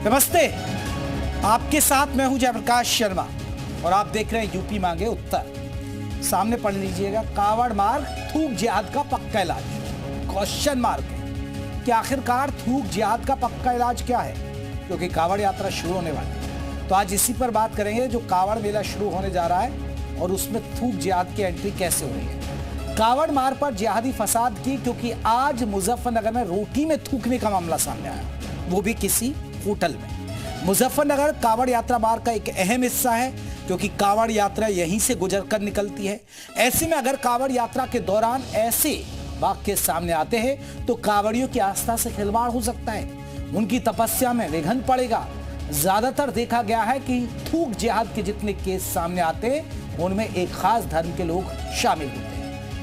नमस्ते, आपके साथ मैं हूं जयप्रकाश शर्मा और आप देख रहे हैं यूपी मांगे उत्तर। सामने पढ़ लीजिएगा, कावड़ मार्ग थूक जिहाद का पक्का इलाज। क्वेश्चन मार्क है कि आखिरकार थूक जिहाद का पक्का इलाज क्या है, क्योंकि कावड़ यात्रा शुरू होने वाली है। तो आज इसी पर बात करेंगे, जो कावड़ मेला शुरू होने जा रहा है और उसमें थूक जिहाद की एंट्री कैसे हो रही है। कावड़ मार्ग पर जिहादी फसाद की, क्योंकि आज मुजफ्फरनगर में रोटी में थूकने का मामला सामने आया, वो भी किसी होटल में। मुजफ्फरनगर कावड़ यात्रा मार्ग का एक अहम हिस्सा है, क्योंकि कावड़ यात्रा यहीं से गुजरकर निकलती है। ऐसे में अगर कावड़ यात्रा के दौरान ऐसे वाक्य सामने आते हैं तो कावड़ियों की आस्था से खिलवाड़ हो सकता है, उनकी तपस्या में विघ्न पड़ेगा। ज्यादातर देखा गया है कि थूक जिहाद के जितने केस सामने आते हैं उनमें एक खास धर्म के लोग शामिल होते हैं।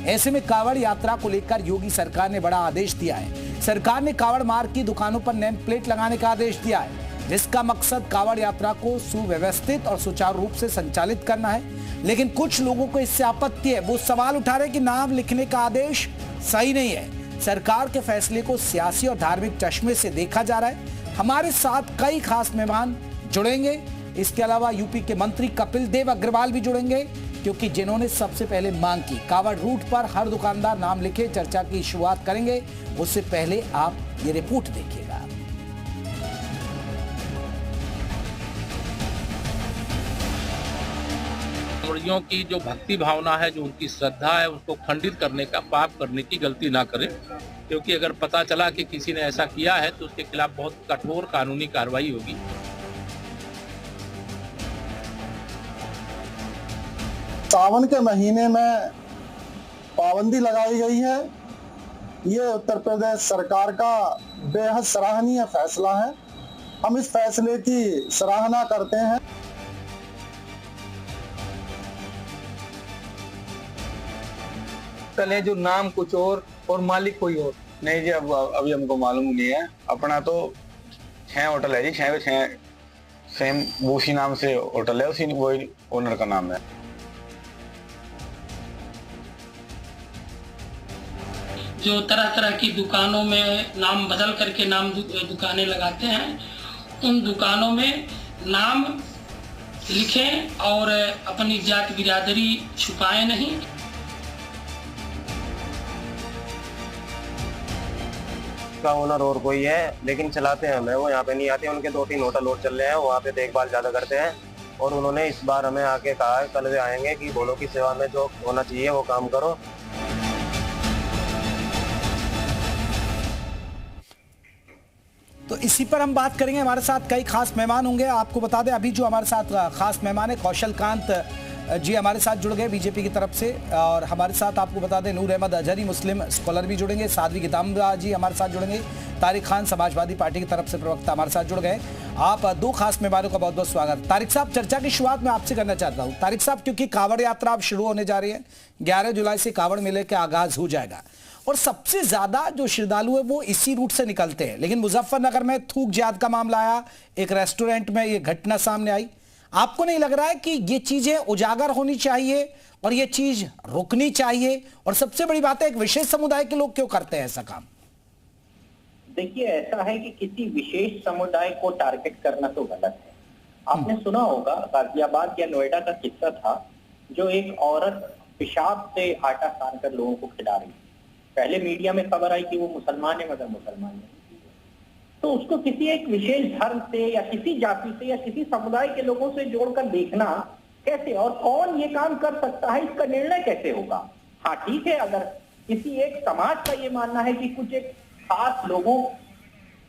ऐसे में कावड़ यात्रा को लेकर योगी सरकार ने बड़ा आदेश दिया है। सरकार ने कावड़ मार्ग की दुकानों पर नेम प्लेट लगाने का आदेश दिया है, जिसका मकसद कावड़ यात्रा को सुव्यवस्थित और सुचारू रूप से संचालित करना है। लेकिन कुछ लोगों को इससे आपत्ति है, वो सवाल उठा रहे हैं कि नाम लिखने का आदेश सही नहीं है। सरकार के फैसले को सियासी और धार्मिक चश्मे से देखा जा रहा है। हमारे साथ कई खास मेहमान जुड़ेंगे। इसके अलावा यूपी के मंत्री कपिल देव अग्रवाल भी जुड़ेंगे, क्योंकि जिन्होंने सबसे पहले मांग की कावड़ रूट पर हर दुकानदार नाम लिखे। चर्चा की शुरुआत करेंगे, उससे पहले आप ये रिपोर्ट देखिएगा। कांवड़ियों की जो भक्ति भावना है, जो उनकी श्रद्धा है, उसको खंडित करने का, पाप करने की गलती ना करें, क्योंकि अगर पता चला कि किसी ने ऐसा किया है तो उसके खिलाफ बहुत कठोर कानूनी कार्रवाई होगी। सावन के महीने में पाबंदी लगाई गई है। ये उत्तर प्रदेश सरकार का बेहद सराहनीय फैसला है। हम इस फैसले की सराहना करते हैं। कल है जो नाम कुछ और मालिक कोई और। नहीं जी, अब अभी हमको मालूम नहीं है। अपना तो 6 होटल है जी, 6 सेम उसी नाम से होटल है, उसी वही ओनर का नाम है। जो तरह तरह की दुकानों में नाम बदल करके नाम दुकानें लगाते हैं, उन दुकानों में नाम लिखें और अपनी जात बिरादरी छुपाएं नहीं। का ओनर और कोई है, लेकिन चलाते हैं हमें, वो यहाँ पे नहीं आते। उनके 2-3 होटल और चल रहे हैं, वहाँ पे देखभाल ज्यादा करते हैं। और उन्होंने इस बार हमें आके कहा है, कल वे आएंगे, कि भोलों की सेवा में जो होना चाहिए वो काम करो। तो इसी पर हम बात करेंगे। हमारे साथ कई खास मेहमान होंगे। आपको बता दें, अभी जो हमारे साथ खास मेहमान है कौशल कांत जी हमारे साथ जुड़ गए बीजेपी की तरफ से, और हमारे साथ आपको बता दें नूर अहमद अजहरी मुस्लिम स्कॉलर भी जुड़ेंगे, साध्वी गीतांबा जी हमारे साथ जुड़ेंगे, तारिक खान समाजवादी पार्टी की तरफ से प्रवक्ता हमारे साथ जुड़ गए। आप दो खास मेहमानों का बहुत बहुत स्वागत। तारिक साहब, चर्चा की शुरुआत मैं आपसे करना चाहता हूँ। तारिक साहब, क्योंकि कावड़ यात्रा अब शुरू होने जा रही है, 11 जुलाई से कावड़ मेले का आगाज हो जाएगा और सबसे ज्यादा जो श्रद्धालु है वो इसी रूट से निकलते हैं। लेकिन मुजफ्फरनगर में थूक जिहाद का मामला आया, एक रेस्टोरेंट में ये घटना सामने आई। आपको नहीं लग रहा है कि ये चीजें उजागर होनी चाहिए और ये चीज रुकनी चाहिए? और सबसे बड़ी बात है, एक विशेष समुदाय के लोग क्यों करते हैं ऐसा काम? देखिए, ऐसा है कि किसी विशेष समुदाय को टारगेट करना तो गलत है। आपने सुना होगा गाजियाबाद या नोएडा का किस्सा था, जो एक औरत पेशाब से आटा सान कर लोगों को खिला रही थी। पहले मीडिया में खबर आई कि वो मुसलमान है, मगर मुसलमान नहीं। तो उसको किसी एक विशेष धर्म से या किसी जाति से या किसी समुदाय के लोगों से जोड़कर देखना कैसे, और कौन ये काम कर सकता है, इसका निर्णय कैसे होगा? हाँ ठीक है, अगर किसी एक समाज का ये मानना है कि कुछ एक खास लोगों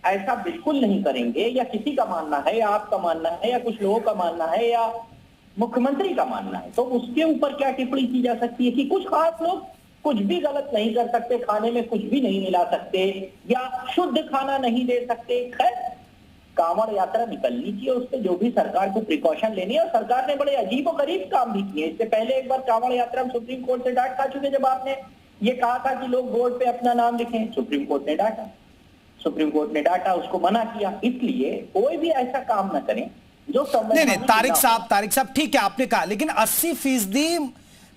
ऐसा बिल्कुल नहीं करेंगे, या किसी का मानना है, या आपका मानना है, या कुछ लोगों का मानना है, या मुख्यमंत्री का मानना है, तो उसके ऊपर क्या टिप्पणी की जा सकती है कि कुछ खास लोग कुछ भी गलत नहीं कर सकते, खाने में कुछ भी नहीं मिला सकते, या शुद्ध खाना नहीं दे सकते। खैर, कांवड़ यात्रा निकलनी चाहिए, उस पर जो भी सरकार को प्रिकॉशन लेनी है, और सरकार ने बड़े अजीब और गरीब काम भी किए। इससे पहले एक बार कांवड़ यात्रा में सुप्रीम कोर्ट से डांट खा चुके, जब आपने ये कहा था कि लोग बोर्ड पे अपना नाम लिखें। सुप्रीम कोर्ट ने डांटा, उसको मना किया। इसलिए कोई भी ऐसा काम न करें जो नहीं, तारिक साहब ठीक है आपने कहा, लेकिन 80%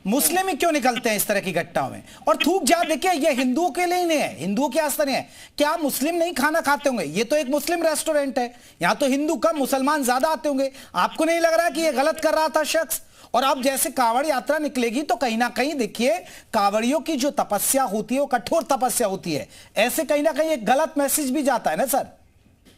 मुस्लिम ही क्यों निकलते हैं इस तरह की घटनाओं में? और थूक जा, देखिए ये हिंदुओं के लिए ही नहीं है, हिंदुओं के आस्था नहीं है। क्या मुस्लिम नहीं खाना खाते होंगे? ये तो एक मुस्लिम रेस्टोरेंट है, यहां तो हिंदू कम मुसलमान ज्यादा आते होंगे। आपको नहीं लग रहा कि ये गलत कर रहा था शख्स? और अब जैसे कांवड़ यात्रा निकलेगी तो कहीं ना कहीं देखिए कांवड़ियों की जो तपस्या होती है वो कठोर तपस्या होती है, ऐसे कहीं ना कहीं एक गलत मैसेज भी जाता है ना सर?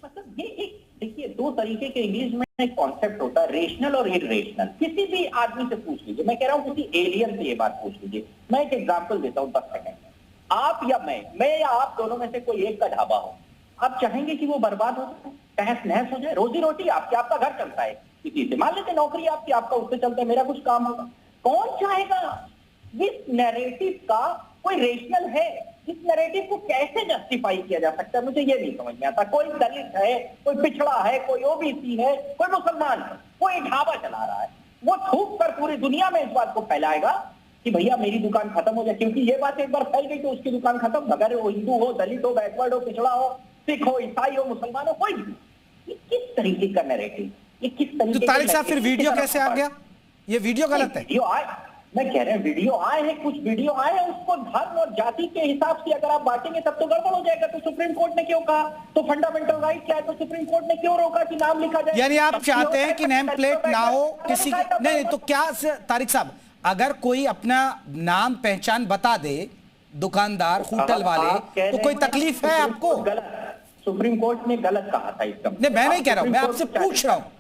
मतलब ये एक देखिए दो तरीके के इंग्लिश में एक कॉन्सेप्ट होता है, रेशनल और इरेशनल। किसी भी आदमी से पूछ लीजिए, मैं कह रहा हूं किसी एलियन से ये बात पूछ लीजिए। मैं एक एग्जांपल देता हूं 10 सेकंड में। आप या मैं या आप दोनों में से कोई एक का ढाबा हो, आप चाहेंगे कि वो बर्बाद हो जाए, तहस नहस हो जाए? रोजी रोटी आपकी, आपका घर चलता है किसी से, मान लेते नौकरी आपकी, आपका उससे चलता है, मेरा कुछ काम होगा, कौन चाहेगा? इस नैरेटिव का कोई रेशनल है? इस नैरेटिव को कैसे जस्टिफाई किया जा सकता है? मुझे ये नहीं समझ में आता। कोई दलित है, कोई पिछड़ा है, कोई ओबीसी है, कोई मुसलमान है, कोई ढाबा चला रहा है, वो थूक कर पूरी दुनिया में इस बात को फैलाएगा कि भैया मेरी दुकान खत्म हो जाए, क्योंकि ये बात एक बार फैल गई तो उसकी दुकान खत्म, अगर वो हिंदू हो, दलित हो, बैकवर्ड हो, पिछड़ा हो, सिख हो, ईसाई हो, मुसलमान हो, कोई भी। ये किस तरीके का नैरेटिव, ये किस तरीके? तो तारिक साहब फिर वीडियो कैसे आ गया? ये वीडियो गलत है। वीडियो आए, मैं कह रहा हूं वीडियो आए हैं, कुछ वीडियो आए हैं, उसको धर्म और जाति के हिसाब से अगर आप बांटेंगे तब तो गड़बड़ हो जाएगा। तो सुप्रीम कोर्ट ने क्यों कहा? तो फंडामेंटल राइट क्या है? तो सुप्रीम कोर्ट ने क्यों रोका कि नाम लिखा जाए? यानी आप चाहते हैं कि नेम प्लेट ना हो किसी की? नहीं तो क्या तारिक साहब, अगर कोई अपना नाम पहचान बता दे, दुकानदार, होटल वाले, तो कोई तकलीफ है आपको? सुप्रीम कोर्ट ने गलत कहा था इसका। नहीं, मैं नहीं कह रहा हूं, मैं आपसे पूछ रहा हूं।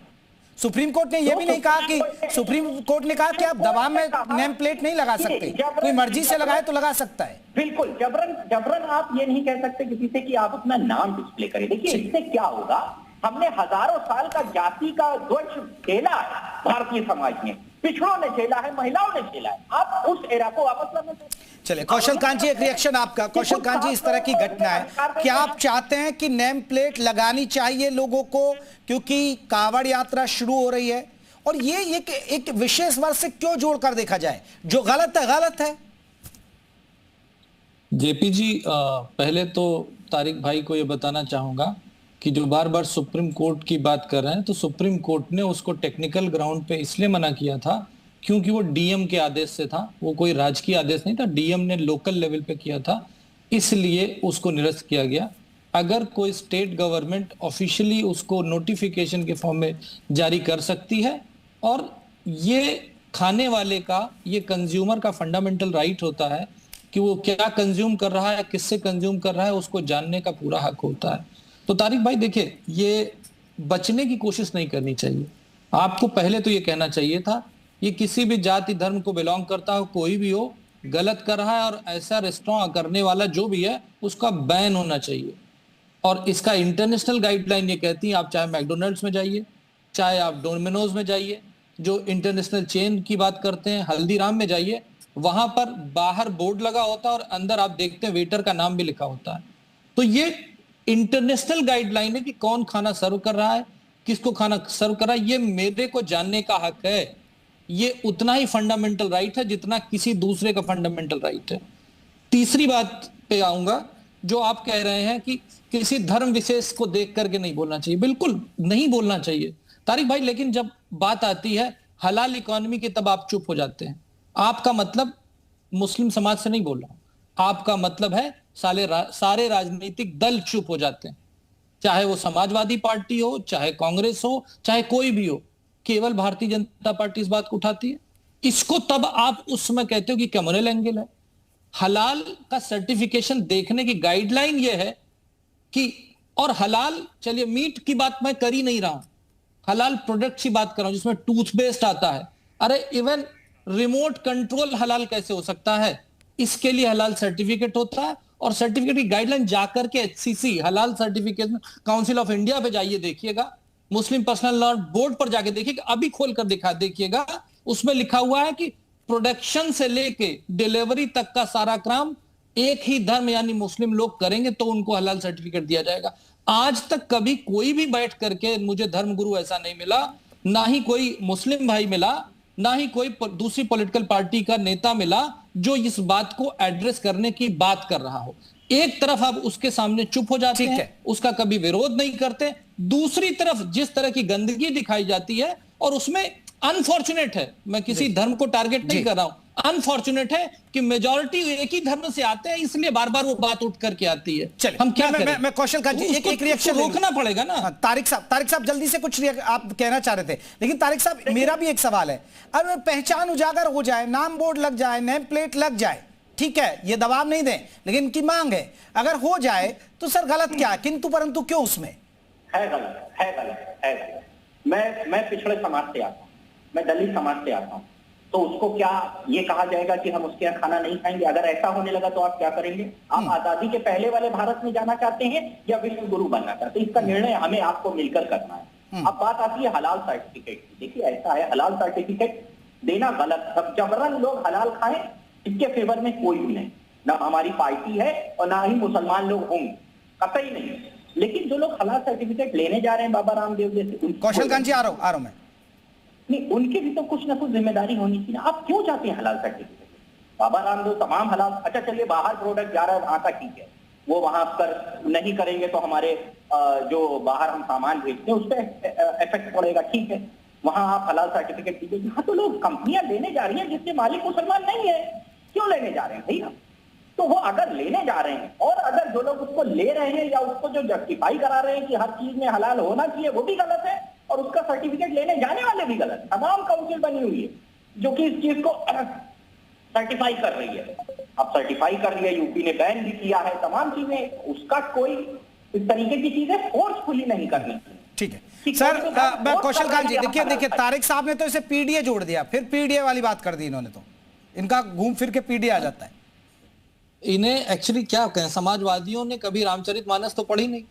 सुप्रीम कोर्ट ने यह भी नहीं कहा कि, सुप्रीम कोर्ट ने कहा कि आप दबाव में नेम प्लेट नहीं लगा सकते, कोई मर्जी से लगाए तो लगा सकता है। बिल्कुल, जबरन आप ये नहीं कह सकते किसी से कि आप अपना नाम डिस्प्ले करें। देखिए इससे क्या होगा, हमने हजारों साल का जाति का ध्वज झेला है भारतीय समाज में, पिछड़ों ने झेला है, महिलाओं ने झेला है। आप उस एरा को वापस लाना चाहते हैं? चलिए कौशल कांत जी, एक रिएक्शन आपका। कौशल कांत जी, इस तरह की घटना है, क्या आप चाहते हैं कि नेम प्लेट लगानी चाहिए लोगों को, क्योंकि कांवड़ यात्रा शुरू हो रही है? और ये एक विशेष वर्ष से क्यों जोड़कर देखा जाए? जो गलत है गलत है। जेपी जी, पहले तो तारिक भाई को ये बताना चाहूंगा कि जो बार बार सुप्रीम कोर्ट की बात कर रहे हैं, तो सुप्रीम कोर्ट ने उसको टेक्निकल ग्राउंड पे इसलिए मना किया था क्योंकि वो डीएम के आदेश से था, वो कोई राजकीय आदेश नहीं था, डीएम ने लोकल लेवल पे किया था, इसलिए उसको निरस्त किया गया। अगर कोई स्टेट गवर्नमेंट ऑफिशियली उसको नोटिफिकेशन के फॉर्म में जारी कर सकती है, और ये खाने वाले का, ये कंज्यूमर का फंडामेंटल राइट होता है कि वो क्या कंज्यूम कर रहा है, किससे कंज्यूम कर रहा है, उसको जानने का पूरा हक होता है। तो तारिक भाई देखिए, ये बचने की कोशिश नहीं करनी चाहिए। आपको पहले तो ये कहना चाहिए था, ये किसी भी जाति धर्म को बिलोंग करता हो, कोई भी हो, गलत कर रहा है और ऐसा रेस्टोरेंट करने वाला जो भी है उसका बैन होना चाहिए। और इसका इंटरनेशनल गाइडलाइन ये कहती है, आप चाहे मैकडोनल्ड्स में जाइए, चाहे आप डोमिनोज में जाइए, जो इंटरनेशनल चेन की बात करते हैं, हल्दीराम में जाइए, वहां पर बाहर बोर्ड लगा होता है और अंदर आप देखते हैं वेटर का नाम भी लिखा होता है। तो ये इंटरनेशनल गाइडलाइन है कि कौन खाना सर्व कर रहा है, किसको खाना सर्व कर रहा है, ये मेरे को जानने का हक है। ये उतना ही फंडामेंटल राइट है जितना किसी दूसरे का फंडामेंटल राइट है। तीसरी बात पे आऊंगा, जो आप कह रहे हैं कि किसी धर्म विशेष को देख करके नहीं बोलना चाहिए, बिल्कुल नहीं बोलना चाहिए तारिक भाई, लेकिन जब बात आती है हलाल इकोनॉमी की तब आप चुप हो जाते हैं। आपका मतलब मुस्लिम समाज से नहीं बोल रहा हूं, आपका मतलब है सारे राजनीतिक दल चुप हो जाते हैं, चाहे वो समाजवादी पार्टी हो, चाहे कांग्रेस हो, चाहे कोई भी हो, केवल भारतीय जनता पार्टी इस बात को उठाती है। इसको तब आप उस समय कहते हो कि कम्युनल एंगल है। हलाल का सर्टिफिकेशन देखने की गाइडलाइन ये है कि, और हलाल, चलिए मीट की बात मैं कर ही नहीं रहा हूं, हलाल प्रोडक्ट की बात कर रहा हूं जिसमें टूथपेस्ट आता है। अरे इवन रिमोट कंट्रोल हलाल कैसे हो सकता है? इसके लिए हलाल सर्टिफिकेट होता है, और सर्टिफिकेट की गाइडलाइन जाकर के एचसीसी, हलाल सर्टिफिकेशन काउंसिल ऑफ इंडिया पे जाइए, देखिएगा, मुस्लिम पर्सनल लॉ बोर्ड पर जाके देखिएगा, अभी खोलकर देखिएगा, उसमें लिखा हुआ है कि प्रोडक्शन से लेके डिलीवरी तक का सारा काम एक ही धर्म यानी मुस्लिम लोग करेंगे तो उनको हलाल सर्टिफिकेट दिया जाएगा। आज तक कभी कोई भी बैठ करके, मुझे धर्मगुरु ऐसा नहीं मिला, ना ही कोई मुस्लिम भाई मिला, ना ही कोई दूसरी पॉलिटिकल पार्टी का नेता मिला जो इस बात को एड्रेस करने की बात कर रहा हो। एक तरफ आप उसके सामने चुप हो जाते हैं, उसका कभी विरोध नहीं करते, दूसरी तरफ जिस तरह की गंदगी दिखाई जाती है, और उसमें अनफॉर्चुनेट है, मैं किसी धर्म को टारगेट नहीं कर रहा हूं, अनफॉर्चुनेट है कि मेजॉरिटी एक ही धर्म से आते हैं, इसलिए बार बार वो बात उठ करके आती है। चलिए, हम क्या करें? मैं कौशल का जी एक रिएक्शन रोकना पड़ेगा ना। तारिक साहब जल्दी से कुछ आप कहना चाह रहे थे, लेकिन तारिक साहब मेरा भी एक सवाल है। अब पहचान उजागर हो जाए, नाम बोर्ड लग जाए, नेम प्लेट लग जाए, ठीक है, ये दबाव नहीं दें, लेकिन इनकी मांग है, अगर हो जाए तो सर गलत क्या, किंतु परंतु क्यों उसमें है? गलत। मैं पिछड़े समाज से आता हूँ, मैं दलित समाज से आता हूँ, तो उसको क्या ये कहा जाएगा कि हम उसके यहाँ खाना नहीं खाएंगे? अगर ऐसा होने लगा तो आप क्या करेंगे? आप आजादी के पहले वाले भारत में जाना चाहते हैं या विश्व गुरु बनना चाहते हैं? इसका निर्णय हमें आपको मिलकर करना है। अब बात आती है हलाल सर्टिफिकेट की। देखिए ऐसा है, हलाल सर्टिफिकेट देना गलत, अब जबरन लोग हलाल खाएं इसके फेवर में कोई भी नहीं, ना हमारी पार्टी है और ना ही मुसलमान लोग होंगे, कतई नहीं। लेकिन जो लोग हलाल सर्टिफिकेट लेने जा रहे हैं बाबा रामदेव जैसे, कौशल कांत जी आ रहा हूं मैं, नहीं, उनकी भी तो कुछ ना कुछ जिम्मेदारी होनी चाहिए। आप क्यों चाहते हैं हलाल सर्टिफिकेट? बाबा रामदेव तमाम हलाल, अच्छा चलिए बाहर प्रोडक्ट जा रहा है वहां का ठीक है, वो वहां पर नहीं करेंगे तो हमारे जो बाहर हम सामान भेजते हैं उस पर इफेक्ट पड़ेगा, ठीक है, वहां आप हलाल सर्टिफिकेट दीजिए। यहाँ तो लोग कंपनियां लेने जा रही हैं जिसके मालिक मुसलमान नहीं है, क्यों लेने जा रहे हैं भैया? तो वो अगर लेने जा रहे हैं और अगर जो लोग उसको ले रहे हैं या उसको जो जस्टिफाई करा रहे हैं कि हर चीज में हलाल होना चाहिए, वो भी गलत है और उसका सर्टिफिकेट लेने जाने वाले भी गलत। तमाम काउंसिल बनी हुई है जो कि इस चीज को सर्टिफाई कर रही है। अब सर्टिफाई कर रही है, यूपी ने बैन भी किया है, तमाम चीजें, उसका कोई इस तरीके की चीजें फोर्सफुली नहीं करनी। ठीक है सर, मैं कौशल कांत जी, देखिए तारिक साहब ने तो इसे पीडीए जोड़ दिया, फिर पीडीए वाली बात कर दी इन्होंने, तो इनका घूम फिर के पीडीए आ जाता है। इन्हें एक्चुअली क्या कहें, समाजवादियों ने कभी रामचरितमानस तो पढ़ी नहीं।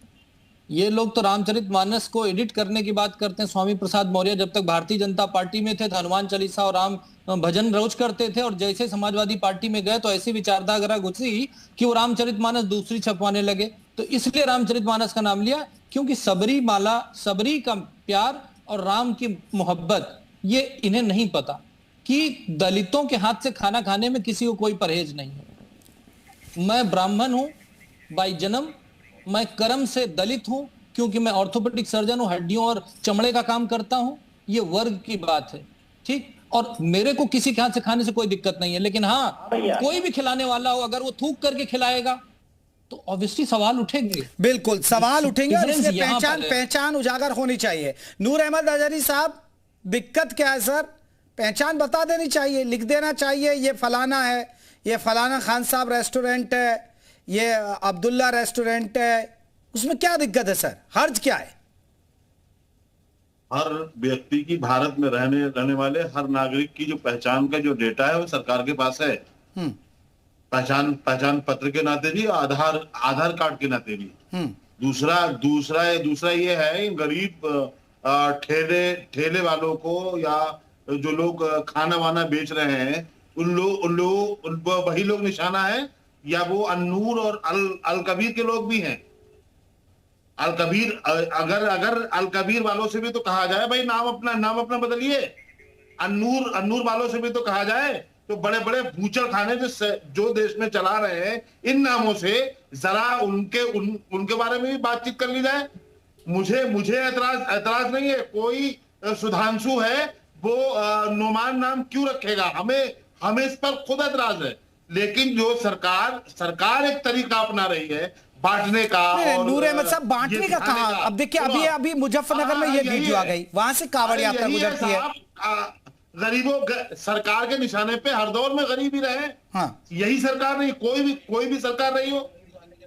ये लोग तो रामचरितमानस को एडिट करने की बात करते हैं। स्वामी प्रसाद मौर्य जब तक भारतीय जनता पार्टी में थे तो हनुमान चालीसा और राम भजन रोज करते थे, और जैसे समाजवादी पार्टी में गए तो ऐसी विचारधारा घुसी कि वो रामचरितमानस दूसरी छपवाने लगे। तो इसलिए रामचरितमानस का नाम लिया, क्योंकि सबरी का प्यार और राम की मोहब्बत ये इन्हें नहीं पता कि दलितों के हाथ से खाना खाने में किसी को कोई परहेज नहीं है। मैं ब्राह्मण हूं बाई जन्म, मैं कर्म से दलित हूं क्योंकि मैं ऑर्थोपेडिक सर्जन हूं, हड्डियों और चमड़े का काम करता हूं। ये वर्ग की बात है, ठीक, और मेरे को किसी के हाथ से खाने से कोई दिक्कत नहीं है। लेकिन हाँ, कोई भी खिलाने वाला हो, अगर वो थूक करके खिलाएगा तो ऑब्वियसली सवाल उठेंगे। बिल्कुल सवाल उठेंगे और इसलिए पहचान उजागर होनी चाहिए। नूर अहमद अजहरी साहब, दिक्कत क्या है सर? पहचान बता देनी चाहिए, लिख देना चाहिए ये फलाना है, ये फलाना खान साहब रेस्टोरेंट है, ये अब्दुल्ला रेस्टोरेंट है, उसमें क्या दिक्कत है सर? हर्ज क्या है? हर व्यक्ति की, भारत में रहने वाले हर नागरिक की जो पहचान का जो डेटा है वो सरकार के पास है। पहचान पत्र के नाते भी, आधार कार्ड के नाते भी। दूसरा ये है, गरीब ठेले वालों को या जो लोग खाना वाना बेच रहे हैं उन वही लोग निशाना है, या वो अन्नूर और अल कबीर के लोग भी हैं। अल कबीर, अगर अल कबीर वालों से भी तो कहा जाए भाई नाम अपना बदलिए, अन्नूर वालों से भी तो कहा जाए, तो बड़े बड़े बूचड़ खाने जो देश में चला रहे हैं इन नामों से जरा उनके बारे में भी बातचीत कर ली जाए। मुझे एतराज नहीं है, कोई सुधांशु है वो नोमान नाम क्यों रखेगा, हमें इस पर खुद एतराज है। लेकिन जो सरकार एक तरीका अपना रही है बांटने का, और नूर अहमद साहब बांटने का कहा? अब देखिए अभी मुजफ्फरनगर में ये वीडियो आ गई, वहां से कांवड़ यात्रा गुजरती है। गरीबों, सरकार के निशाने पे हर दौर में गरीब ही रहे। हाँ, यही सरकार नहीं, कोई भी सरकार रही हो।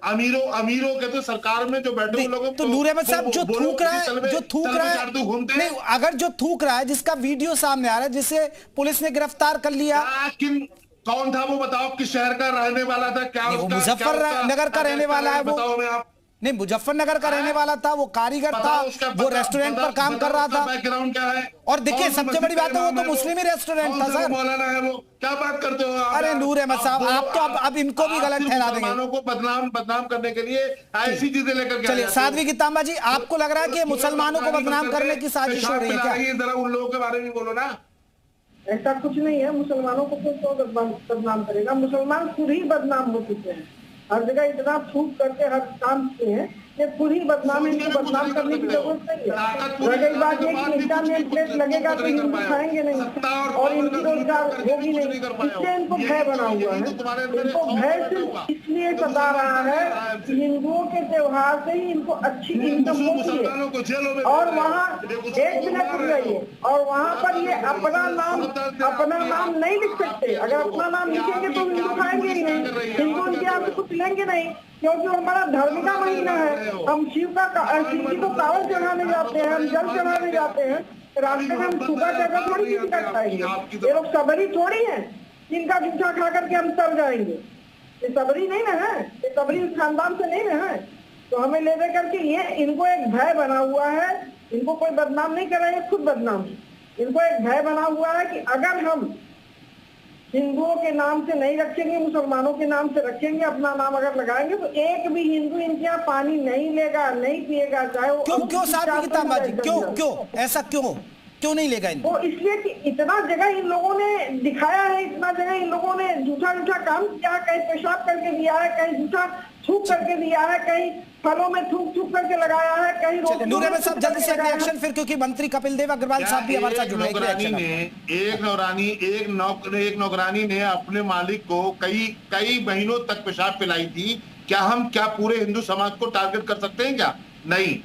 अमीरों के तो सरकार में जो बैठे हुए लोग, तो नूर अहमद साहब जो थूक रहा है नहीं, अगर जो थूक रहा है जिसका वीडियो सामने आ रहा है, जिसे पुलिस ने गिरफ्तार कर लिया, कौन था वो बताओ, किस शहर का रहने वाला था? क्या वो मुजफ्फरनगर का रहने वाला है? वो बताओ, मैं आप नहीं, मुजफ्फरनगर का रहने वाला था, वो कारीगर था, वो रेस्टोरेंट पर काम कर रहा था। बैकग्राउंड क्या है? और देखिए सबसे बड़ी बात है, वो तो मुस्लिम ही रेस्टोरेंट था सर। मौलाना है वो, क्या बात करते हो आप? अरे नूर अहमद साहब, आप तो अब इनको भी गलत ठहरा देंगे। मुसलमानों को बदनाम करने के लिए ऐसी चीजें लेकर के। चलिए साध्वी गीतांबा जी, आपको लग रहा है कि मुसलमानों को बदनाम करने की साजिश हो रही है क्या? जरा उन लोगों के बारे में बोलो ना। ऐसा कुछ नहीं है, मुसलमानों को तो बदनाम करेगा, मुसलमान खुद ही बदनाम हो चुके हैं। हर जगह इतना छूट करके हर काम किए हैं ये खुद ही बदनाम है, इनको बदनाम करने की जरूरत नहीं है। रह गई बात ये कि इनका नेम प्लेट लगेगा तो हिंदू खाएंगे नहीं और इनकी रोजगार होगी नहीं, इसलिए इनको भय बना हुआ है। इनको भय सिर्फ इसलिए सता रहा है कि हिंदुओं के त्योहार से ही इनको अच्छी इनकम होती है और वहाँ एक मिनट रुक जाइए, और वहाँ पर ये अपना नाम नहीं लिख सकते। अगर अपना नाम लिखेंगे तो हिंदू खाएंगे ही नहीं, हिंदू इनके यहाँ से कुछ लेंगे नहीं, क्योंकि हमारा धर्म का महीना है। हम शिव जी को कावड़ चढ़ाने जाते हैं, हम जल चढ़ाने जाते हैं, रास्ते में हम सूखा जगह थोड़ी किसी का खाएंगे। ये लोग सबरी थोड़ी है जिनका जूठा खा करके हम तर जाएंगे। ये सबरी नहीं ना है, ये सबरी खानदान से नहीं ना है। तो हमें ले दे करके ये इनको एक भय बना हुआ है। इनको कोई बदनाम नहीं कर रहे हैं, खुद बदनाम है। इनको एक भय बना हुआ है कि अगर हम हिंदुओं के नाम से नहीं रखेंगे, मुसलमानों के नाम से रखेंगे, अपना नाम अगर लगाएंगे तो एक भी हिंदू इनके यहाँ पानी नहीं लेगा, नहीं पिएगा, चाहे वो क्यों साध्वी गीतांबा जी, क्यों ऐसा क्यों नहीं लेगा इनको? वो इसलिए कि इतना जगह इन लोगों ने दिखाया है, इतना जगह इन लोगों ने झूठा काम किया है, कहीं पेशाब करके दिया है, कहीं झूठा थूक करके दिया है, कहीं फलों में थूक करके लगाया है, कहीं नूर अहमद साहब जल्दी से रिएक्शन फिर, क्योंकि मंत्री कपिल देव अग्रवाल साहब भी हमारे साथ जुड़े हैं। एक नौकरानी ने अपने मालिक को कई महीनों तक पेशाब पिलाई थी। क्या पूरे हिंदू समाज को टारगेट कर सकते हैं क्या? नहीं,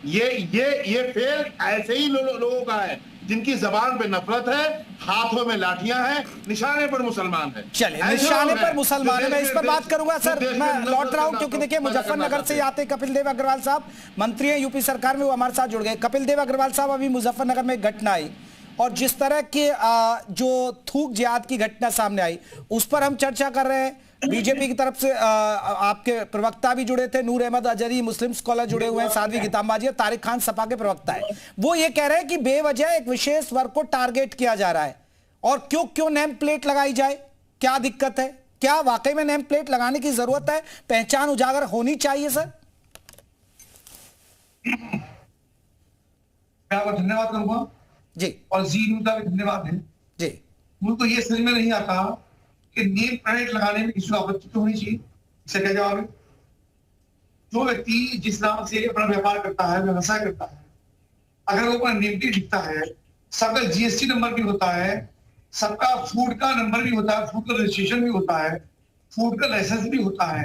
ये फेल ऐसे ही लोगों का है जिनकी जबान पे नफरत है, हाथों में लाठियां हैं, निशाने पर मुसलमान है। चलिए, निशाने पर मुसलमान है, मैं इस पर बात करूंगा सर। मैं लौट रहा हूं क्योंकि देखिए मुजफ्फरनगर से आते कपिल देव अग्रवाल साहब मंत्री हैं यूपी सरकार में, वो हमारे साथ जुड़ गए। कपिल देव अग्रवाल साहब, अभी मुजफ्फरनगर में एक घटना आई और जिस तरह के जो थूक जिहाद की घटना सामने आई उस पर हम चर्चा कर रहे हैं। बीजेपी की तरफ से आपके प्रवक्ता भी जुड़े थे, नूर अहमद अजहरी मुस्लिम स्कॉलर जुड़े हुए हैं, साध्वी गीतांबा जी, तारिक खान सपा के प्रवक्ता है। वो ये कह रहे हैं कि बेवजह एक विशेष वर्ग को टारगेट किया जा रहा है और क्यों नेम प्लेट लगाई जाए, क्या दिक्कत है? क्या वाकई में नेम प्लेट लगाने की जरूरत है? पहचान उजागर होनी चाहिए सर? मैं आपका धन्यवाद करूंगा जी, और जी न्यूज़ का भी धन्यवाद है जी। मुझको ये समझ में नहीं आता कि नेम प्लेट लगाने में किसी आपत्ति क्यों होनी चाहिए। इसका क्या जवाब है? जो व्यक्ति जिस नाम से अपना व्यापार करता है, व्यवसाय करता है, अगर वो अपना नेम प्लेट लिखता है, सबका जीएसटी नंबर भी होता है, सबका फूड का नंबर भी होता है, फूड का रजिस्ट्रेशन भी होता है, फूड का लाइसेंस भी होता है,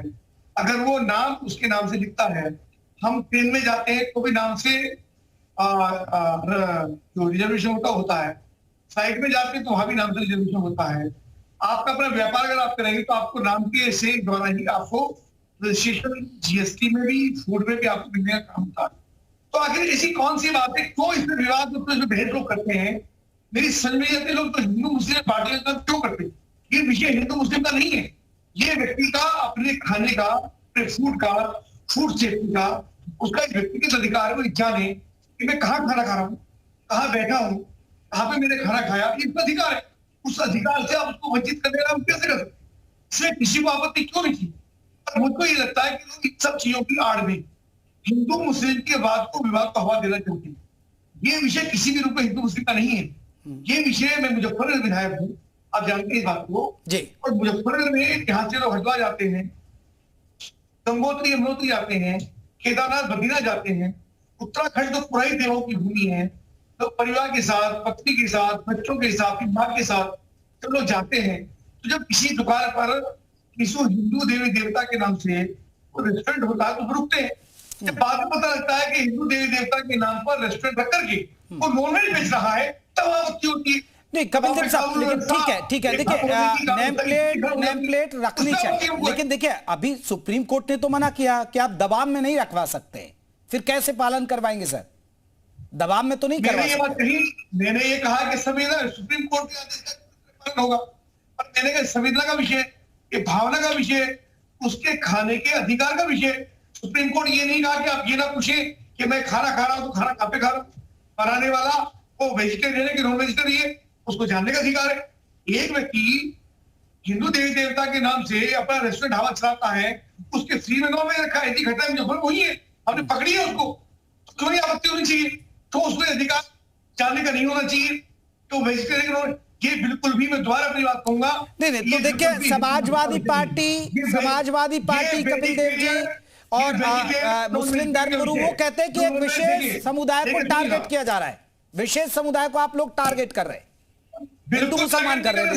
अगर वो नाम उसके नाम से लिखता है, हम ट्रेन में जाते हैं तो भी नाम से जो रिजर्वेशन होता है, फ्लाइट में जाते हैं तो वहां भी नाम से रिजर्वेशन होता है। आपका अपना व्यापार अगर आप करेंगे तो आपको नाम के से द्वारा ही आपको रजिस्ट्रेशन जीएसटी में भी, फूड में भी आपको मिलने का काम होता है। तो आखिर ऐसी कौन सी बात है, क्यों इसमें विवाद भेद लोग करते हैं? मेरी समझ में आते लोग तो हिंदू मुस्लिम पार्टी क्यों करते हैं? ये विषय हिंदू मुस्लिम का नहीं है, ये व्यक्ति का अपने खाने का, अपने फूड का, फूड सेफ्टी का, उसका एक व्यक्तिगत अधिकार है। वो जाने कि मैं कहाँ खाना खा रहा हूँ, कहाँ बैठा हूँ, कहाँ पे मैंने खाना खाया, ये उसका अधिकार है। उस अधिकार से आप उसको वंचित करने का हम कैसे कर सकते? इसमें किसी को आपत्ति क्यों नहीं थी? पर मुझको ये लगता है कि इन सब चीजों की आड़ में हिंदू मुस्लिम के वाद को विवाद का हवा देना चाहते हैं। ये विषय किसी भी रूप में हिंदू मुस्लिम का नहीं है। ये विषय में मुजफ्फरनगर विधायक हूँ, आप जानते हैं इस बात को जी। और मुजफ्फरनगर में यहाँ से लोग हरिद्वार जाते हैं, गंगोत्री यमुनोत्री जाते हैं, केदारनाथ बद्रीनाथ जाते हैं, उत्तराखंड तो पुराई देवों की भूमि है, तो परिवार के साथ, पत्नी के साथ, बच्चों के साथ, माँ के साथ जब लोग जाते हैं तो जब किसी दुकान पर किसी हिंदू देवी देवता के नाम से रेस्टोरेंट होता है तो रुकते हैं। जब बाद में पता लगता है कि हिंदू देवी देवता के नाम पर रेस्टोरेंट रख करके वो नॉनवेज बेच रहा है, तब आपत्ति होती है। नहीं कपिल देव साहब, लेकिन ठीक है देखिए नेम प्लेट रखनी चाहिए, लेकिन देखिए अभी सुप्रीम कोर्ट ने तो मना किया कि आप दबाव में नहीं रखवा सकते, फिर कैसे पालन करवाएंगे सर? दबाव में तो नहीं करवा सकते। मैंने ये कहा कि संविधान सुप्रीम कोर्ट के आदेश का पालन होगा, और मैंने कहा संविधान का विषय, ये भावना का विषय, उसके खाने के अधिकार का विषय। सुप्रीम कोर्ट ये नहीं कहा कि आप ये ना पूछे कि मैं खाना खा रहा हूं तो खाना कहां पे खा रहा हूं, बनाने वाला वो वेजिटेरियन है कि नॉन वेजिटेरियन है उसको जानने का अधिकार है। एक व्यक्ति हिंदू देवी देवता के नाम से अपना रेस्टोरेंट ढाबा चलाता है, उसके फ्री में नॉन वेज रखा है, ऐसी घटना मुजफ्फरनगर वही है, हमने पकड़ी है उसको, तो क्यों नहीं आपत्ति होनी चाहिए? तो उसमें अधिकार जानने का नहीं होना चाहिए तो वेजिटेरियन, ये बिल्कुल भी, मैं दोबारा अपनी बात कहूंगा नहीं तो देखिए समाजवादी पार्टी कपिल देव जी और मुस्लिम धर्मगुरु वो कहते हैं कि एक विशेष समुदाय को टारगेट किया जा रहा है, विशेष समुदाय को आप लोग टारगेट कर रहे हैं, हिंदू मुसलमान कर रहे हैं।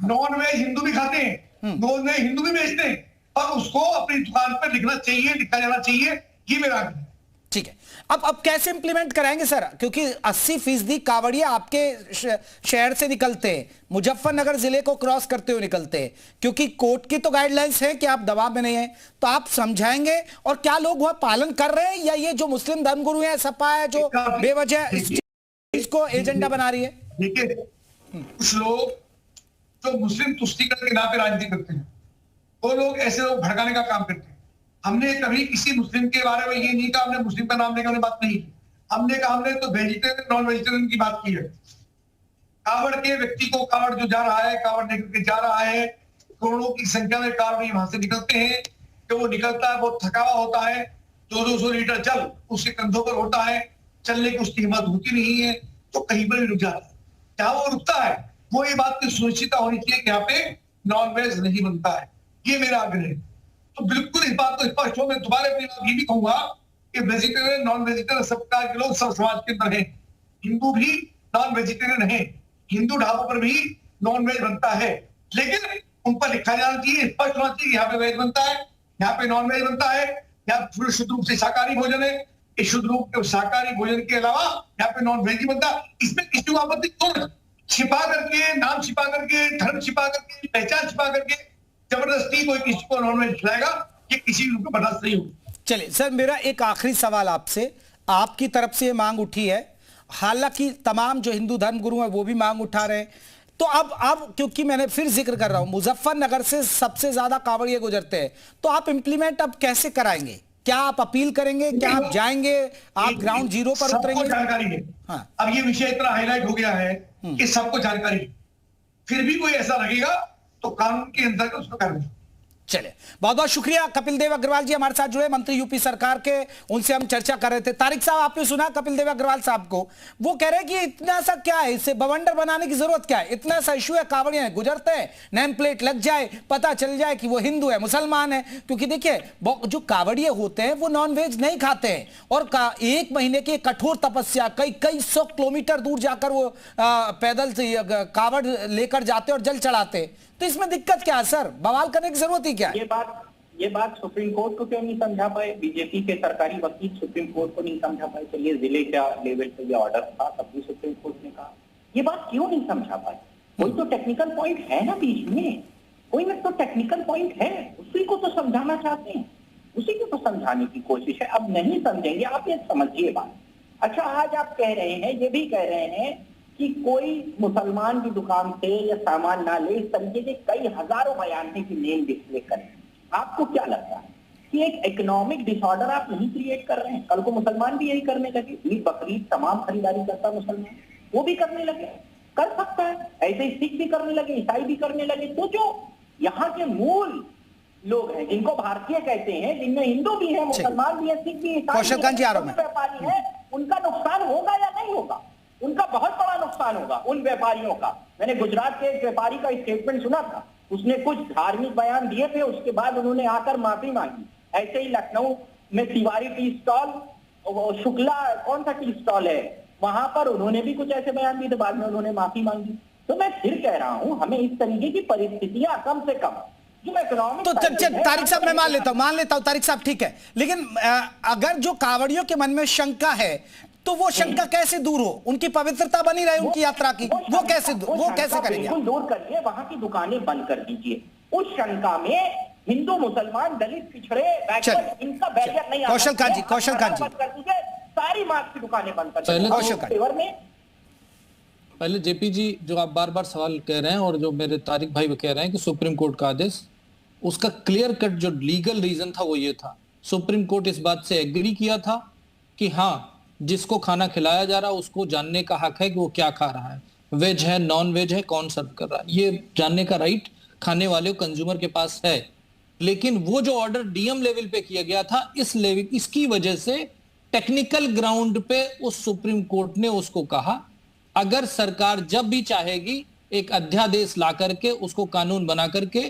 नॉन वेज हिंदू भी खाते हैं, नॉन वेज हिंदू भी बेचते हैं, और उसको अपनी दुकान पर लिखना चाहिए, लिखा जाना चाहिए, ये मेरा आग्रह है। ठीक है, अब कैसे इंप्लीमेंट कराएंगे सर, क्योंकि 80% कावड़िया आपके शहर से निकलते हैं, मुजफ्फरनगर जिले को क्रॉस करते हुए निकलते हैं, क्योंकि कोर्ट की तो गाइडलाइंस है कि आप दबाव में नहीं है, तो आप समझाएंगे। और क्या लोग वह पालन कर रहे हैं, या ये जो मुस्लिम धर्मगुरु है, सपा है, जो बेवजह इसको एजेंडा बना रही है? देखिए, कुछ लोग जो मुस्लिम तुष्टीकरण के नाम पे राजनीति करते हैं, वो लोग ऐसे लोग भड़काने का काम करते हैं। हमने कभी किसी मुस्लिम के बारे में ये नहीं कहा, हमने मुस्लिम का नाम लेकर हमने बात नहीं की, हमने कहा हमने तो वेजिटेरियन नॉन वेजिटेरियन की बात की है। कावड़ के व्यक्ति को, कावड़ जो जा रहा है, कावड़ निकल के जा रहा है, करोड़ों की संख्या में कावड़ वहां से निकलते हैं, जो वो निकलता है वो थका हुआ होता है, 200 लीटर जल उसके कंधों पर होता है, चलने की उसकी हिम्मत होती नहीं है, तो कहीं पर भी रुक जाता है। जहां वो रुकता है वो ये बात की सुनिश्चितता होनी चाहिए कि यहाँ पे नॉन वेज नहीं बनता है, ये मेरा आग्रह है। तो बिल्कुल इस बात को स्पष्ट हो, मैं दोबारा अपनी बात ये भी कहूंगा कि वेजिटेरियन नॉन वेजिटेरियन सब प्रकार के लोग सब समाज के अंदर हैं, हिंदू भी नॉन वेजिटेरियन है, हिंदू ढाबों पर भी नॉन वेज बनता है, लेकिन उन पर लिखा जाना चाहिए, स्पष्ट होना चाहिए यहाँ पे वेज बनता है, यहाँ पे नॉन वेज बनता है, यहाँ शुद्ध रूप से शाकाहारी भोजन है, इस शुद्ध रूप के शाकाहारी भोजन के अलावा यहाँ पे नॉन वेज ही बनता है। इसमें किसी को आपत्ति क्यों? छिपा करके, नाम छिपा करके, धर्म छिपा करके, पहचान छिपा करके जबरदस्ती कोई किसी को नॉन वेज खिलाएगा, ये किसी को बर्दाश्त नहीं होगी। चलिए सर, मेरा एक आखिरी सवाल आपसे, आपकी तरफ से मांग उठी है, हालांकि तमाम जो हिंदू धर्मगुरु हैं वो भी मांग उठा रहे हैं, तो अब क्योंकि मैंने फिर जिक्र कर रहा हूं, मुजफ्फरनगर से सबसे ज्यादा कांवड़िए गुजरते हैं, तो आप इंप्लीमेंट अब कैसे कराएंगे? क्या आप अपील करेंगे, क्या आप जाएंगे, आप ग्राउंड जीरो पर उतरेंगे? जानकारी है। हाँ। अब ये विषय इतना हाईलाइट हो गया है कि सबको जानकारी है, फिर भी कोई ऐसा लगेगा तो कानून के अंदर उसको करना। चले, बहुत बहुत शुक्रिया कपिल देव अग्रवाल जी हमारे साथ जुड़े, मंत्री यूपी सरकार के, उनसे हम चर्चा कर रहे थे। तारिक साहब, आपने सुना कपिल देव अग्रवाल साहब को, वो कह रहे हैं कि इतना सा क्या है, इससे बवंडर बनाने की जरूरत क्या है, इतना सा इशू है, कांवड़िया गुजरते हैं, नेम प्लेट लग जाए, पता चल जाए कि वो हिंदू है, मुसलमान है। क्योंकि देखिए, जो कांवड़िए होते हैं वो नॉन वेज नहीं खाते हैं, और 1 महीने की कठोर तपस्या, कई 100 किलोमीटर दूर जाकर वो पैदल से कांवड़ लेकर जाते और जल चढ़ाते, तो इसमें दिक्कत क्या है सर? बवाल करने की जरूरत ही क्या है? ये बात सुप्रीम कोर्ट को क्यों नहीं समझा पाए? बीजेपी के सरकारी वकील सुप्रीम कोर्ट को नहीं समझा पाए? चलिए जिले का लेवल पे ये ऑर्डर था, तब भी सुप्रीम कोर्ट ने कहा, ये बात क्यों नहीं समझा पाए? कोई तो टेक्निकल पॉइंट है ना बीच में, कोई में तो टेक्निकल पॉइंट है, उसी को तो समझाना चाहते हैं, उसी को तो समझाने की कोशिश है। अब नहीं समझेंगे, आप ये समझिए बात। अच्छा, आज आप कह रहे हैं, ये भी कह रहे हैं कि कोई मुसलमान की दुकान से या सामान ना ले, इस तरीके के कई हजारों बयान थे कि नेम डिस्प्ले करें। आपको क्या लगता है कि एक इकोनॉमिक डिसऑर्डर आप नहीं क्रिएट कर रहे हैं? कल को मुसलमान भी यही करने लगे, ईद बकरीद तमाम खरीदारी करता मुसलमान, वो भी करने लगे, कर सकता है, ऐसे ही सिख भी करने लगे, ईसाई भी करने लगे। तो जो यहाँ के मूल लोग हैं, जिनको भारतीय कहते हैं, जिनमें हिंदू भी है, मुसलमान भी है, सिख भी, व्यापारी है, उनका नुकसान होगा या नहीं होगा? उनका बहुत बड़ा नुकसान होगा, उन व्यापारियों का। मैंने गुजरात के एक व्यापारी का स्टेटमेंट सुना था, उसने कुछ धार्मिक बयान दिए थे, उसके बाद उन्होंने आकर माफी मांगी। ऐसे ही लखनऊ में तिवारी टी स्टॉल, शुक्ला कौन सा टी स्टॉल है, वहां पर उन्होंने भी कुछ ऐसे बयान दिए थे, बाद में उन्होंने माफी मांगी। तो मैं फिर कह रहा हूं, हमें इस तरीके की परिस्थितियां कम से कम तो तारिक साहब, मैं मान लेता हूं तारिक साहब, ठीक है, लेकिन अगर जो कांवड़ियों के मन में शंका है, तो वो शंका कैसे दूर हो? उनकी पवित्रता बनी रहे उनकी यात्रा की, वो कैसे करेंगे? दूर करिए, वहां की दुकानें बंद कर दीजिए। उस शंका में हिंदू, मुसलमान, दलित, पिछड़े, इनका बैरियर नहीं आता। कौशल कांत जी, सारी मार्क्स की दुकानें बंद कर दीजिए। पहले जेपी जी, जो आप बार बार सवाल कह रहे हैं और जो मेरे तारिक भाई कह रहे हैं कि सुप्रीम कोर्ट का आदेश, उसका क्लियर कट जो लीगल रीजन था वो ये था, सुप्रीम कोर्ट इस बात से एग्री किया था कि हाँ, जिसको खाना खिलाया जा रहा है उसको जानने का हक है कि वो क्या खा रहा है, वेज है, नॉन वेज है, कौन सर्व कर रहा है, ये जानने का राइट खाने वाले कंज्यूमर के पास है। लेकिन वो जो ऑर्डर डीएम लेवल पे किया गया था, इसकी वजह से टेक्निकल ग्राउंड पे उस सुप्रीम कोर्ट ने उसको कहा, अगर सरकार जब भी चाहेगी एक अध्यादेश ला करके उसको कानून बना करके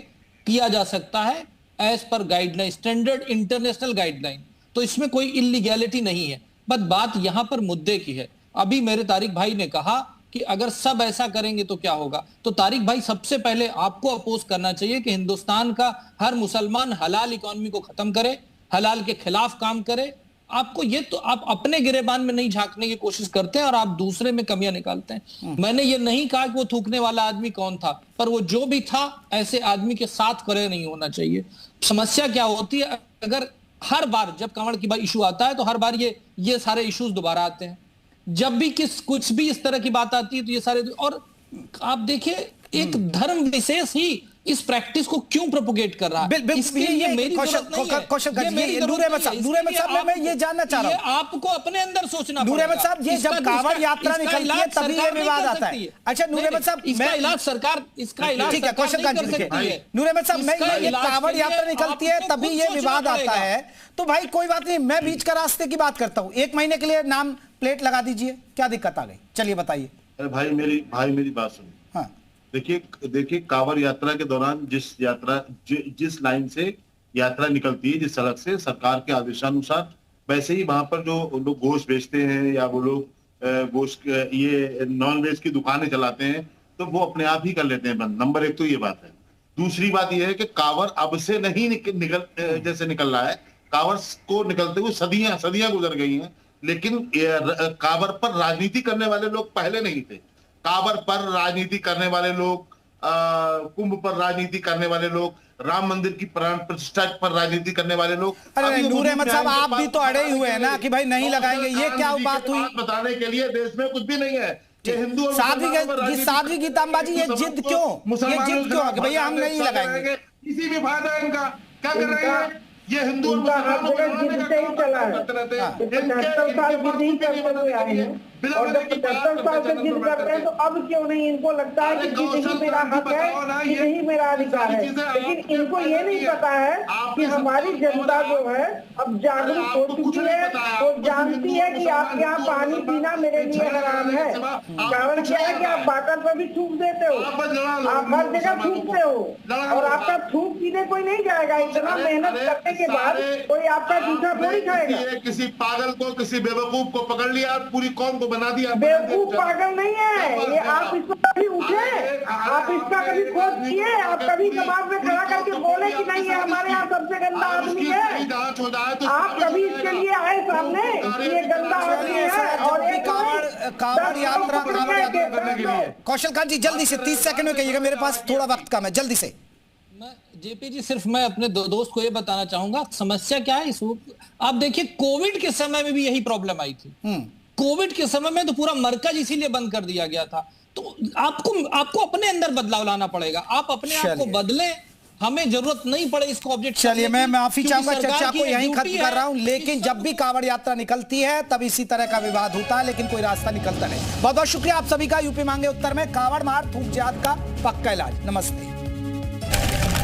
किया जा सकता है, as per guideline, standard international guideline. तो इसमें कोई इलीगैलिटी नहीं है, बस बात यहां पर मुद्दे की है। अभी मेरे तारिक भाई ने कहा कि अगर सब ऐसा करेंगे तो क्या होगा, तो तारिक भाई सबसे पहले आपको अपोज करना चाहिए कि हिंदुस्तान का हर मुसलमान हलाल इकोनॉमी को खत्म करे, हलाल के खिलाफ काम करे। आपको ये तो आप अपने गिरेबान में नहीं झांकने की कोशिश करते हैं और आप दूसरे में कमियां निकालते हैं। मैंने ये नहीं कहा कि वो थूकने वाला आदमी कौन था, पर वो जो भी था ऐसे आदमी के साथ खड़े नहीं होना चाहिए। समस्या क्या होती है, अगर हर बार जब कांवड़ की इशू आता है तो हर बार ये सारे इश्यूज दोबारा आते हैं। जब भी कुछ भी इस तरह की बात आती है तो ये सारे, और आप देखिए एक धर्म विशेष ही इस प्रैक्टिस को क्यों प्रोपोगेट कर रहा है। ये मेरी जरूरत नहीं है। नूर अहमद साहब, मैं ये जानना चाह रहा हूं, आपको अपने अंदर सोचना नूर अहमद साहब, ये जब कांवड़ यात्रा निकलती है तभी ये विवाद आता है। अच्छा नूर अहमद साहब, इसका इलाज सरकार, इसका इलाज ठीक है, क्वेश्चन कर सकती है। नूर अहमद साहब, मैं ये कांवड़ यात्रा निकलती है तभी ये विवाद आता है, तो भाई कोई बात नहीं, मैं बीच का रास्ते की बात करता हूँ। 1 महीने के लिए नाम प्लेट लगा दीजिए, क्या दिक्कत आ गई? चलिए बताइए। अरे भाई मेरी बात सुनिए। हाँ, देखिए कांवड़ यात्रा के दौरान जिस लाइन से यात्रा निकलती है, जिस सड़क से, सरकार के आदेशानुसार वैसे ही वहां पर जो लोग गोश्त बेचते हैं या वो लोग गोश्त ये नॉन वेज की दुकानें चलाते हैं तो वो अपने आप ही कर लेते हैं बंद। नंबर 1 तो ये बात है। दूसरी बात ये है कि कांवड़ अब से नहीं जैसे निकल रहा है, कांवड़ को निकलते हुए सदियां गुजर गई हैं, लेकिन कांवड़ पर राजनीति करने वाले लोग पहले नहीं थे। कांवड़ पर राजनीति करने वाले लोग, कुंभ पर राजनीति करने वाले लोग, राम मंदिर की प्राण प्रतिष्ठा पर राजनीति करने वाले लोग। अरे नूर अहमद साहब, आप भी तो अड़े हुए हैं ना कि भाई नहीं लगाएंगे, ये क्या बात हुई? बताने के लिए देश में कुछ भी नहीं है। ये हिंदू साध्वी गीतांबाजी, ये जिद क्यों कि भैया हम नहीं लगाएंगे? किसी भी फायदा है इनका, क्या कर रहे हैं ये हिंदू और जिद से ही चला है। 75 साल जिद ही करते हुए आए हैं, और जब 75 साल से जिद करते हैं तो अब क्यों नहीं इनको लगता है कि जिद ही मेरा हक है, जिद ही मेरा अधिकार है। लेकिन इनको ये नहीं पता है कि हमारी जनता जो है अब जागरूक हो चुकी है, वो जानती है कि आप यहाँ पानी पीना मेरे लिए हराम है। कारण क्या है कि आप बाटर पर भी थूक देते हो, आप हर जगह थूकते हो, और आपका थूक पीने कोई नहीं जाएगा। इतना मेहनत करने के बाद कोई आपका जूठा थोड़ी खाएगा। किसी पागल को, किसी बेवकूफ को पकड़ लिया, पूरी कौम को बना दिया। बेवकूफ पागल नहीं है ये, आप इस पर कभी उठे, आप इसका कभी खोज किए, आप कभी समाज में खड़ा करके बोले कि नहीं ये हमारे यहाँ सबसे गंदा आदमी है? आप कभी इसके लिए आए सामने ये गंदा आदमी है? और कांवड़ यात्रा करने के लिए कौशल खान जी जल्दी से 30 सेकंड में कहिएगा, मेरे पास थोड़ा वक्त कम है, जल्दी से। जेपी जी, सिर्फ मैं अपने दोस्त को ये बताना चाहूंगा समस्या क्या है इस वक्त। आप देखिए कोविड के समय में भी यही प्रॉब्लम आई थी। कोविड के समय में तो पूरा मरकज इसीलिए बंद कर दिया गया था। तो आपको अपने अंदर बदलाव लाना पड़ेगा, आप अपने आप को बदलें, हमें जरूरत नहीं पड़े इसको ऑब्जेक्ट। चलिए मैं माफी चाहूंगा, चर्चा को यहीं खत्म कर रहा हूं, लेकिन जब भी कांवड़ यात्रा निकलती है तब इसी तरह का विवाद होता है, लेकिन कोई रास्ता निकलता नहीं। बहुत बहुत शुक्रिया आप सभी का। यूपी मांगे उत्तर में कांवड़ मार थूक जिहाद का पक्का इलाज। नमस्ते।